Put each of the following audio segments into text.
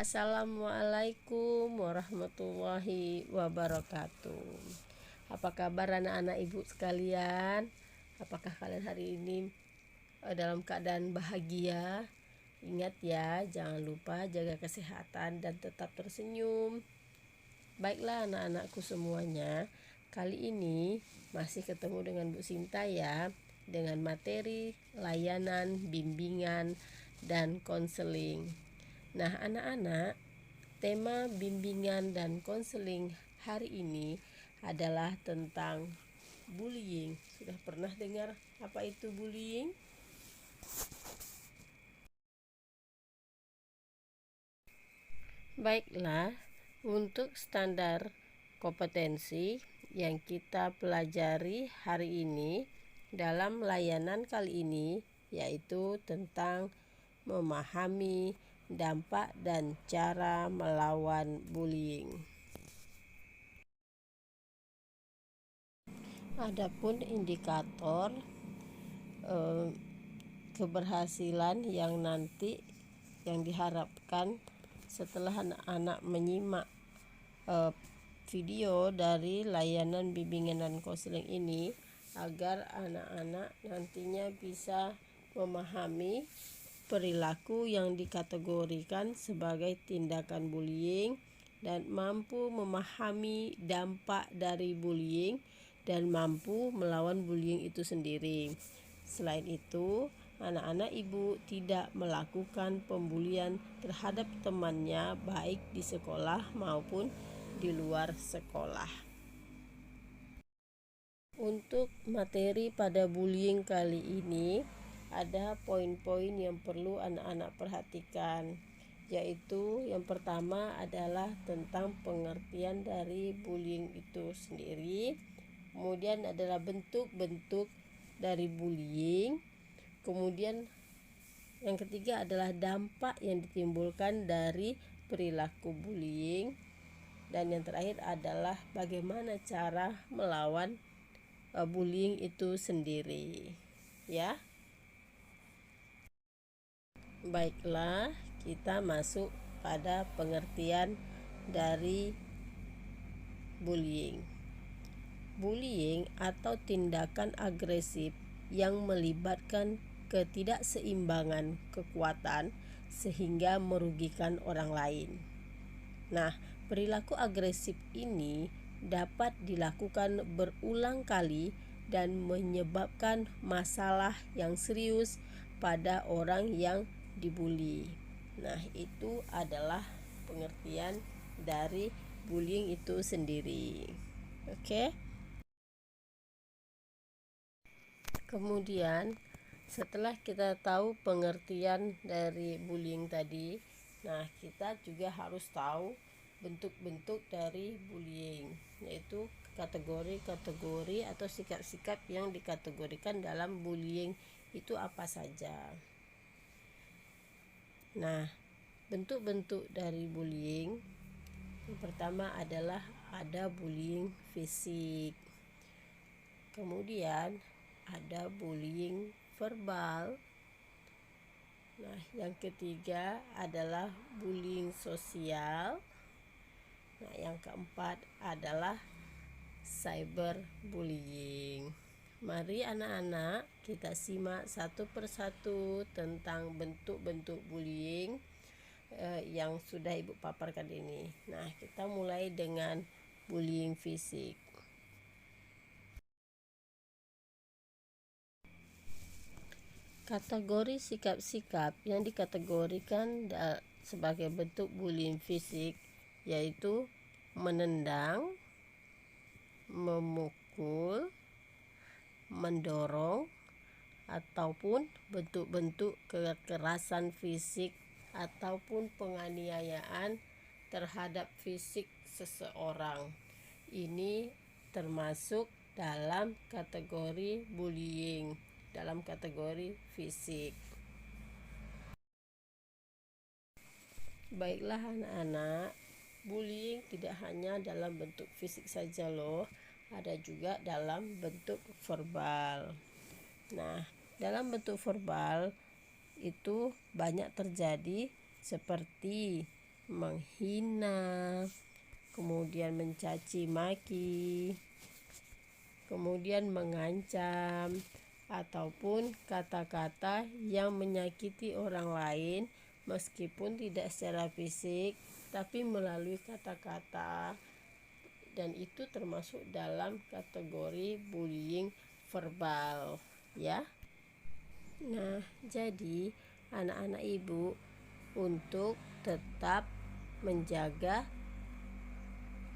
Assalamualaikum warahmatullahi wabarakatuh. Apa kabar anak-anak ibu sekalian? Apakah kalian hari ini dalam keadaan bahagia? Ingat ya, jangan lupa jaga kesehatan dan tetap tersenyum. Baiklah anak-anakku semuanya, kali ini masih ketemu dengan Bu Sinta ya, dengan materi layanan, bimbingan, dan konseling. Nah anak-anak, tema bimbingan dan konseling hari ini adalah tentang bullying. Sudah pernah dengar apa itu bullying? Baiklah, untuk standar kompetensi yang kita pelajari hari ini dalam layanan kali ini yaitu tentang memahami dampak dan cara melawan bullying. Adapun indikator keberhasilan yang nanti yang diharapkan setelah anak-anak menyimak video dari layanan bimbingan dan konseling ini, agar anak-anak nantinya bisa memahami perilaku yang dikategorikan sebagai tindakan bullying dan mampu memahami dampak dari bullying dan mampu melawan bullying itu sendiri. Selain itu, anak-anak ibu tidak melakukan pembulian terhadap temannya baik di sekolah maupun di luar sekolah. Untuk materi pada bullying kali ini ada poin-poin yang perlu anak-anak perhatikan, yaitu yang pertama adalah tentang pengertian dari bullying itu sendiri. Kemudian adalah bentuk-bentuk dari bullying. Kemudian yang ketiga adalah dampak yang ditimbulkan dari perilaku bullying. Dan yang terakhir adalah bagaimana cara melawan bullying itu sendiri, ya. Baiklah, kita masuk pada pengertian dari bullying. Bullying atau tindakan agresif yang melibatkan ketidakseimbangan kekuatan sehingga merugikan orang lain. Nah, perilaku agresif ini dapat dilakukan berulang kali dan menyebabkan masalah yang serius pada orang yang dibully. Nah, itu adalah pengertian dari bullying itu sendiri. Oke. Kemudian setelah kita tahu pengertian dari bullying tadi, nah kita juga harus tahu bentuk-bentuk dari bullying, yaitu kategori-kategori atau sikap-sikap yang dikategorikan dalam bullying itu apa saja. Nah, bentuk-bentuk dari bullying yang pertama adalah ada bullying fisik, kemudian ada bullying verbal. Nah, yang ketiga adalah bullying sosial. Nah, yang keempat adalah cyberbullying. Mari anak-anak kita simak satu persatu tentang bentuk-bentuk bullying yang sudah ibu paparkan ini. Nah, kita mulai dengan bullying fisik. Kategori sikap-sikap yang dikategorikan sebagai bentuk bullying fisik yaitu menendang, memukul, mendorong, ataupun bentuk-bentuk kekerasan fisik ataupun penganiayaan terhadap fisik seseorang. Ini termasuk dalam kategori bullying, dalam kategori fisik. Baiklah anak-anak, bullying tidak hanya dalam bentuk fisik saja loh, ada juga dalam bentuk verbal. Nah, dalam bentuk verbal itu banyak terjadi seperti menghina, kemudian mencaci maki, kemudian mengancam, ataupun kata-kata yang menyakiti orang lain meskipun tidak secara fisik tapi melalui kata-kata, dan itu termasuk dalam kategori bullying verbal ya. Nah, jadi anak-anak ibu untuk tetap menjaga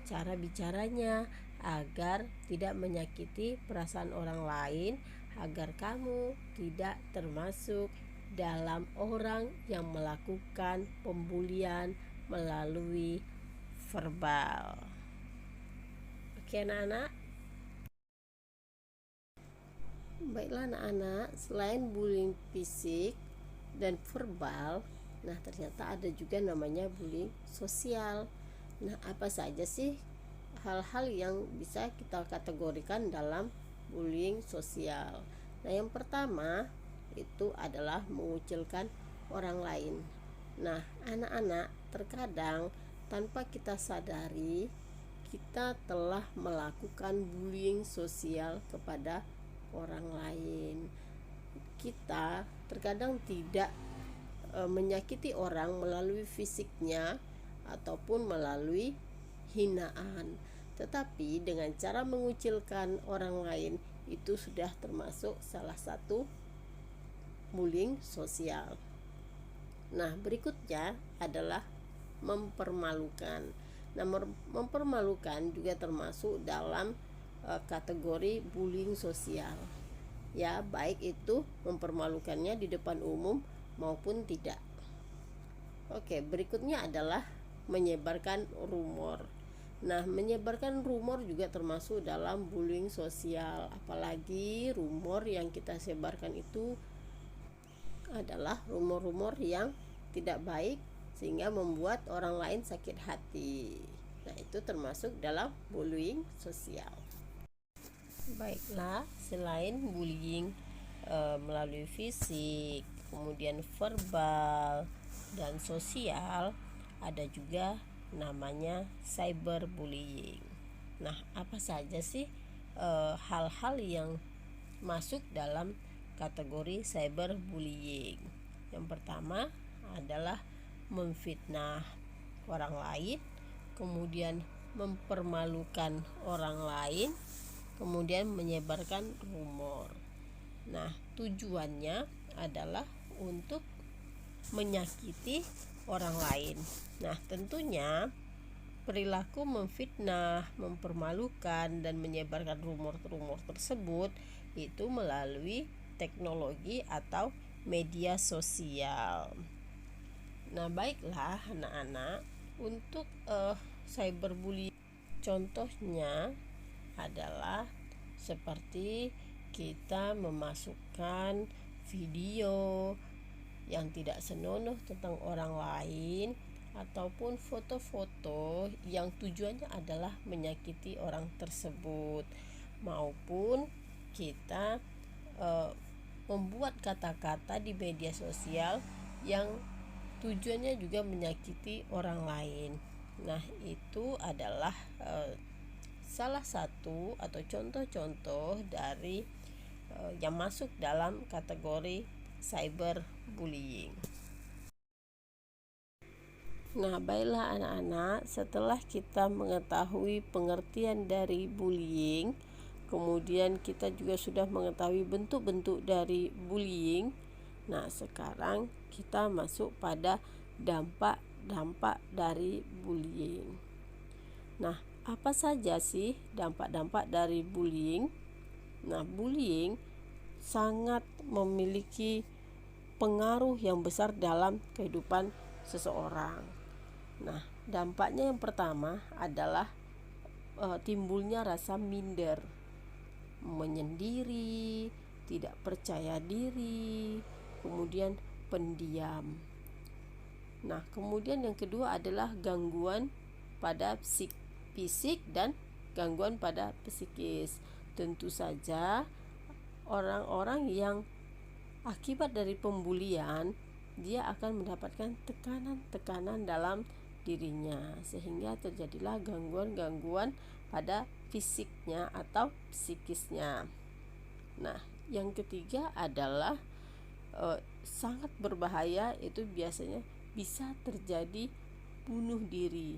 cara bicaranya agar tidak menyakiti perasaan orang lain, agar kamu tidak termasuk dalam orang yang melakukan pembulian melalui verbal. Oke anak-anak. Baiklah anak-anak, selain bullying fisik dan verbal, nah ternyata ada juga namanya bullying sosial. Nah, apa saja sih hal-hal yang bisa kita kategorikan dalam bullying sosial? Nah, yang pertama itu adalah mengucilkan orang lain. Nah, anak-anak, terkadang tanpa kita sadari kita telah melakukan bullying sosial kepada orang lain. Kita terkadang tidak menyakiti orang melalui fisiknya ataupun melalui hinaan, tetapi dengan cara mengucilkan orang lain itu sudah termasuk salah satu bullying sosial. Nah, berikutnya adalah mempermalukan. Nah, mempermalukan juga termasuk dalam kategori bullying sosial. Ya, baik itu mempermalukannya di depan umum maupun tidak. Oke, berikutnya adalah menyebarkan rumor. Nah, menyebarkan rumor juga termasuk dalam bullying sosial, apalagi rumor yang kita sebarkan itu adalah rumor-rumor yang tidak baik sehingga membuat orang lain sakit hati. Nah, itu termasuk dalam bullying sosial. Baiklah, selain bullying melalui fisik, kemudian verbal dan sosial, ada juga namanya cyberbullying. Nah, apa saja sih hal-hal yang masuk dalam kategori cyberbullying? Yang pertama adalah memfitnah orang lain, kemudian mempermalukan orang lain, kemudian menyebarkan rumor. Nah, tujuannya adalah untuk menyakiti orang lain. Nah, tentunya perilaku memfitnah, mempermalukan, dan menyebarkan rumor-rumor tersebut itu melalui teknologi atau media sosial. Nah, baiklah anak-anak, untuk cyberbullying contohnya adalah seperti kita memasukkan video yang tidak senonoh tentang orang lain ataupun foto-foto yang tujuannya adalah menyakiti orang tersebut, maupun kita membuat kata-kata di media sosial yang tujuannya juga menyakiti orang lain. Nah, itu adalah salah satu atau contoh-contoh dari yang masuk dalam kategori cyberbullying. Nah, baiklah anak-anak, setelah kita mengetahui pengertian dari bullying, kemudian kita juga sudah mengetahui bentuk-bentuk dari bullying. Nah, sekarang kita masuk pada dampak-dampak dari bullying. Nah, apa saja sih dampak-dampak dari bullying? Nah, bullying sangat memiliki pengaruh yang besar dalam kehidupan seseorang. Nah, dampaknya yang pertama adalah timbulnya rasa minder, menyendiri, tidak percaya diri, kemudian pendiam. Nah, kemudian yang kedua adalah gangguan pada fisik dan gangguan pada psikis. Tentu saja orang-orang yang akibat dari pembulian, dia akan mendapatkan tekanan-tekanan dalam dirinya, sehingga terjadilah gangguan-gangguan pada fisiknya atau psikisnya. Nah, yang ketiga adalah sangat berbahaya, itu biasanya bisa terjadi bunuh diri.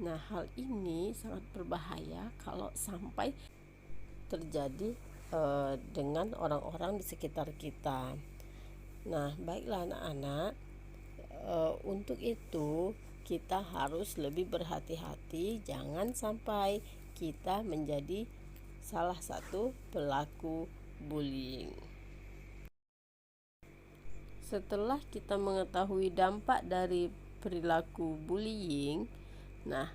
Nah, hal ini sangat berbahaya kalau sampai terjadi dengan orang-orang di sekitar kita. Nah, baiklah anak-anak, untuk itu kita harus lebih berhati-hati, jangan sampai kita menjadi salah satu pelaku bullying. Setelah kita mengetahui dampak dari perilaku bullying, nah,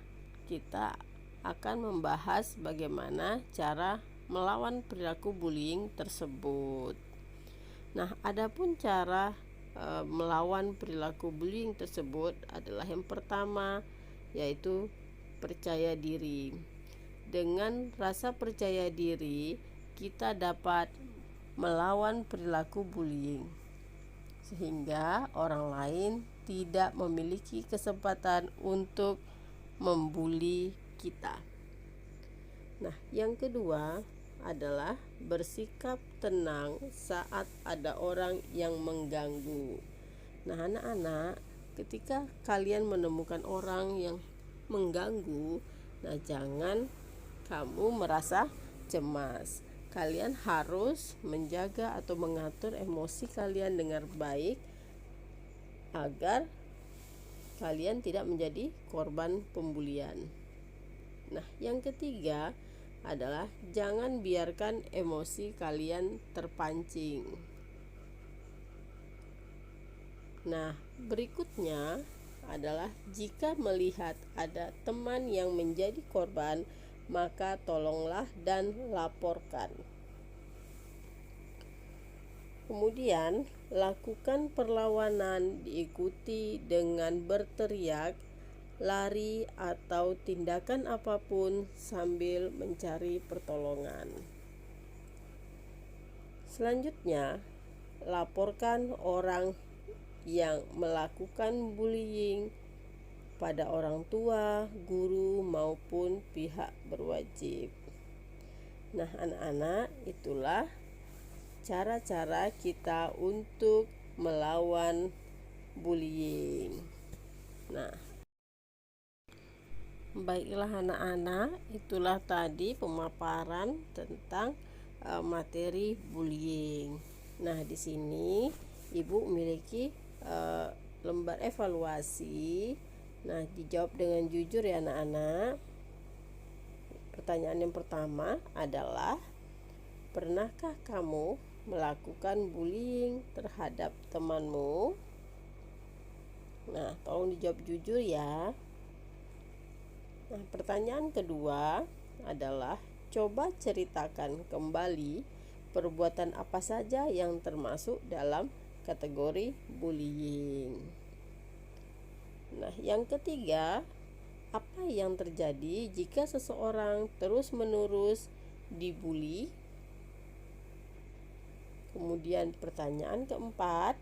kita akan membahas bagaimana cara melawan perilaku bullying tersebut. Nah, adapun cara melawan perilaku bullying tersebut adalah yang pertama, yaitu percaya diri. Dengan rasa percaya diri, kita dapat melawan perilaku bullying, sehingga orang lain tidak memiliki kesempatan untuk membuli kita. Nah, yang kedua adalah bersikap tenang saat ada orang yang mengganggu. Nah, anak-anak, ketika kalian menemukan orang yang mengganggu, nah, jangan kamu merasa cemas. Kalian harus menjaga atau mengatur emosi kalian dengan baik agar kalian tidak menjadi korban pembulian. Nah, yang ketiga adalah jangan biarkan emosi kalian terpancing. Nah, berikutnya adalah jika melihat ada teman yang menjadi korban, maka tolonglah dan laporkan. Kemudian, lakukan perlawanan diikuti dengan berteriak, lari, atau tindakan apapun sambil mencari pertolongan. Selanjutnya, laporkan orang yang melakukan bullying pada orang tua, guru, maupun pihak berwajib. Nah, anak-anak, itulah cara-cara kita untuk melawan bullying. Nah, baiklah anak-anak, itulah tadi pemaparan tentang materi bullying. Nah, di sini Ibu memiliki lembar evaluasi. Nah, dijawab dengan jujur ya anak-anak. Pertanyaan yang pertama adalah, pernahkah kamu melakukan bullying terhadap temanmu? Nah, tolong dijawab jujur ya. Nah, pertanyaan kedua adalah, coba ceritakan kembali perbuatan apa saja yang termasuk dalam kategori bullying. Nah, yang ketiga, apa yang terjadi jika seseorang terus-menerus dibully? Kemudian pertanyaan keempat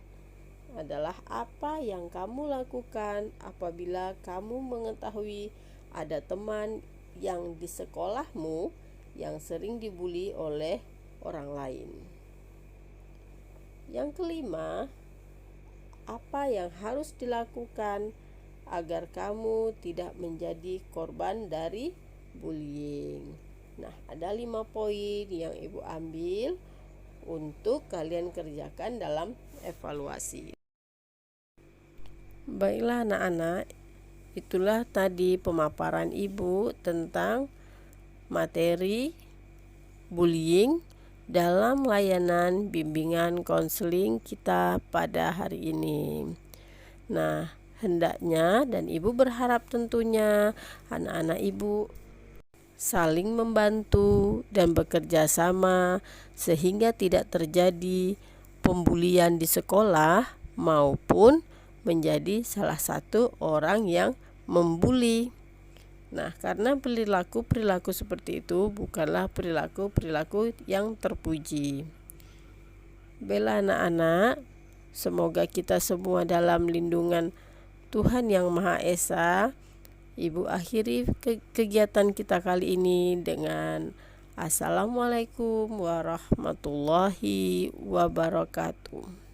adalah, apa yang kamu lakukan apabila kamu mengetahui ada teman yang di sekolahmu yang sering dibully oleh orang lain? Yang kelima, apa yang harus dilakukan agar kamu tidak menjadi korban dari bullying? Nah, ada 5 poin yang Ibu ambil untuk kalian kerjakan dalam evaluasi. Baiklah anak-anak, itulah tadi pemaparan Ibu tentang materi bullying dalam layanan bimbingan konseling kita pada hari ini. Nah, Hendaknya dan ibu berharap tentunya anak-anak ibu saling membantu dan bekerja sama sehingga tidak terjadi pembulian di sekolah maupun menjadi salah satu orang yang membuli. Nah, karena perilaku-perilaku seperti itu bukanlah perilaku-perilaku yang terpuji. Bela anak-anak, semoga kita semua dalam lindungan Tuhan Yang Maha Esa. Ibu akhiri kegiatan kita kali ini dengan Assalamualaikum warahmatullahi wabarakatuh.